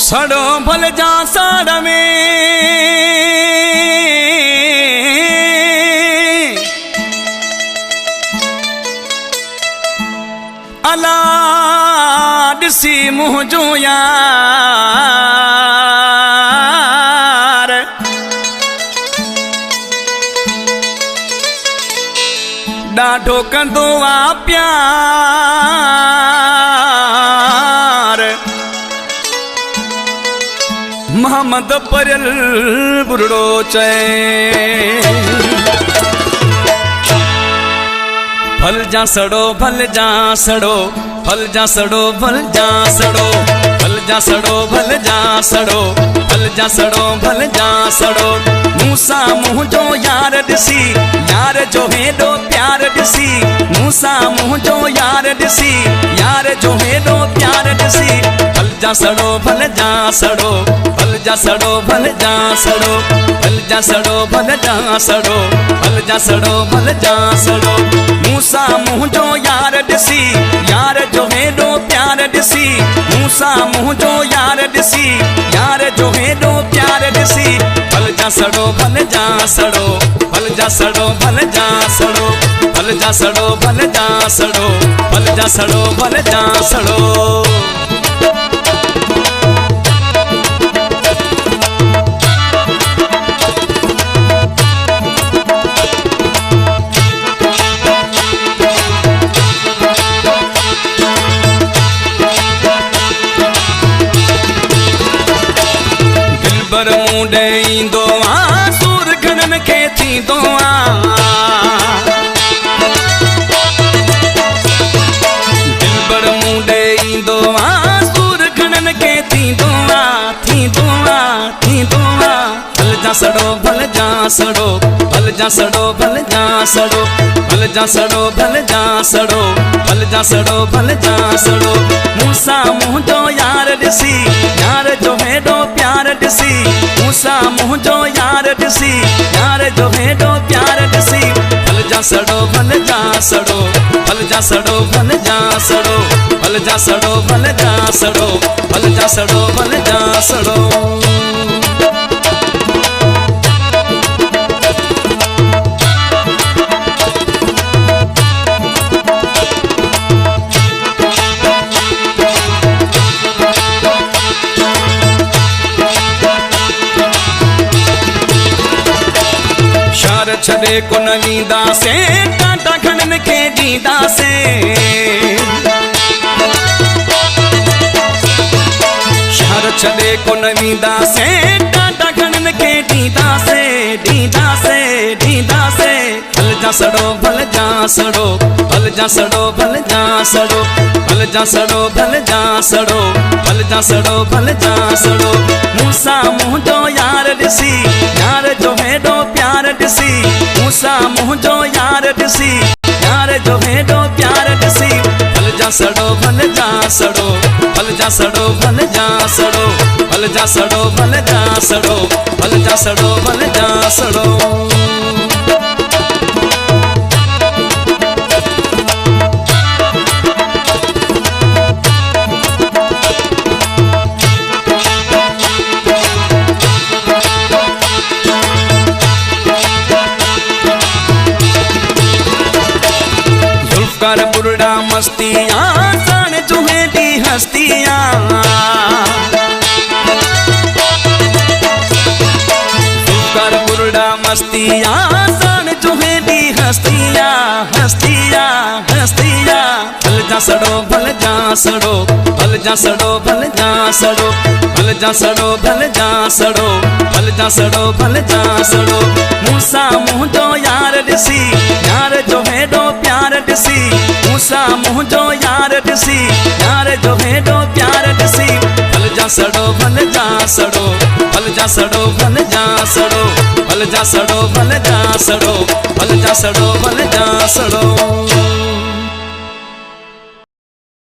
सड़ो भल जा साड़ में अला ॾिसी मुँह जो यार ॾाढो कंदो आ प्यार मोहम्मद परियल बुरड़ो चए भल जा सड़ो भल जा सड़ो भल जा सड़ो भल जा सड़ो भल जा सड़ो भल जा सड़ो भल जा सड़ो भल जा सड़ो मूसा मुँह जो यार ॾिसी यार जो हेॾो प्यार ॾिसी मूसा मुँह जो यार ॾिसी यार जो हेॾो प्यार ॾिसी भल जा सड़ो भल जा सड़ो भल जा सड़ो भल जा सड़ो भल जा सड़ो भल जा सड़ो भल जा सड़ो भल जा सड़ो मूसा मुँह जो यार ॾिसी यार जो हेॾो प्यार ॾिसी मूसा मुँह जो यार ॾिसी यार जो हेॾो प्यार ॾिसी भल जा सड़ो भल जा सड़ो भल जा सड़ो भल जा सड़ो भल जा सड़ो भल जा सड़ो भल जा सड़ो भल जा सड़ो दिलबर मुंडे ईंदो आ सूर घणन खे थींदो आ दिलबर मुंडे ईंदो आ सूर घणन खे थींदो आ थींदो आ थींदो आ भल जा सड़ो भल जा सड़ो भल जा सड़ो भल जा सड़ो भल जा सड़ो भल जा सड़ो भल जा सड़ो भल जा सड़ो मूसा मुँह जो यार ॾिसी यार जो हेॾो प्यार ॾिसी मूसा मुँह जो यार ॾिसी यार जो हेॾो प्यार ॾिसी भल जा सड़ो भल जा सड़ो भल जा सड़ो भल जा सड़ो भल जा सड़ो भल जा सड़ो भल जा सड़ो भल जा सड़ो छॾे कोन वींदासीं टाटा घणन खे ॾींदासीं शहर छॾे कोन वींदासीं टाटा घणन खे ॾींदासीं ॾींदासीं ॾींदासीं भल जा सड़ो भल जा सड़ो भल जा सड़ो भल जा सड़ो भल जा सड़ो भल जा सड़ो भल जा सड़ो भल जा सड़ो मूसा मुँह जो यार ॾिसी यार जो हेॾो प्यार ॾिसी मूसा मुँह जो यार ॾिसी यार जो हेॾो प्यार ॾिसी भल जा सड़ो भल जा सड़ो भल जा सड़ो भल जा सड़ो भल जा सड़ो भल जा सड़ो भल जा सड़ो भल जा सड़ो कर बुरड़ा मस्तियाँ साण जो हेॾी हस्तियाँ कर बुरड़ा मस्तियाँ साण जो हेॾी हस्तियाँ हस्तियाँ हस्तियाँ भल जा सड़ो भल जा सड़ो भल जा सड़ो भल जा सड़ो भल जा सड़ो भल जा सड़ो भल जा सड़ो भल जा सड़ो मूसा मुँह जो यार ॾिसी यार जो हेॾो प्यार ॾिसी मूसा मुँह जो यार ॾिसी यार जो हेॾो प्यार ॾिसी भल जा सड़ो भल जा सड़ो भल जा सड़ो भल जा सड़ो भल जा सड़ो भल जा सड़ो भल जा सड़ो भल जा सड़ो